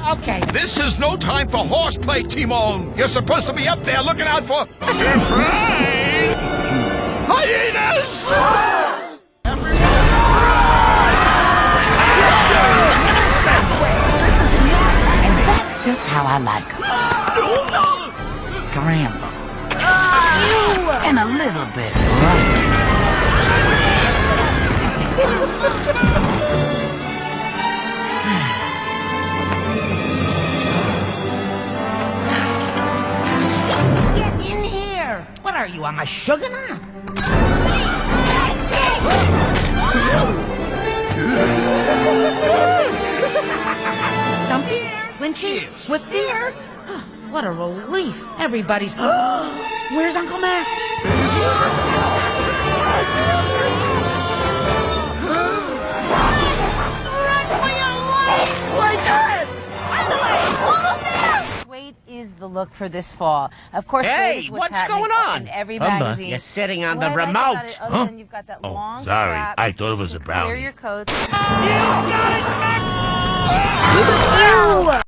Okay. This is no time for horseplay, Timon. You're supposed to be up there looking out for... Surprise! Hyenas! And that's just how I like them. Scrambled. And a little bit rough. Get in here! What are you, on my sugar now? Stumpy ear, Flinchy, Swift ear. What a relief. Everybody's... Where's Uncle Max? Run for your life! Like that! On the way! Almost there! Suede is the look for this fall. Of course, Hey, suede is what's happening going on? in every Bubba, magazine. you're sitting on What the I like remote. about it, other than you've got that long sorry. strap, I thought it was you a can clear brownie. your coats. You got it, Max!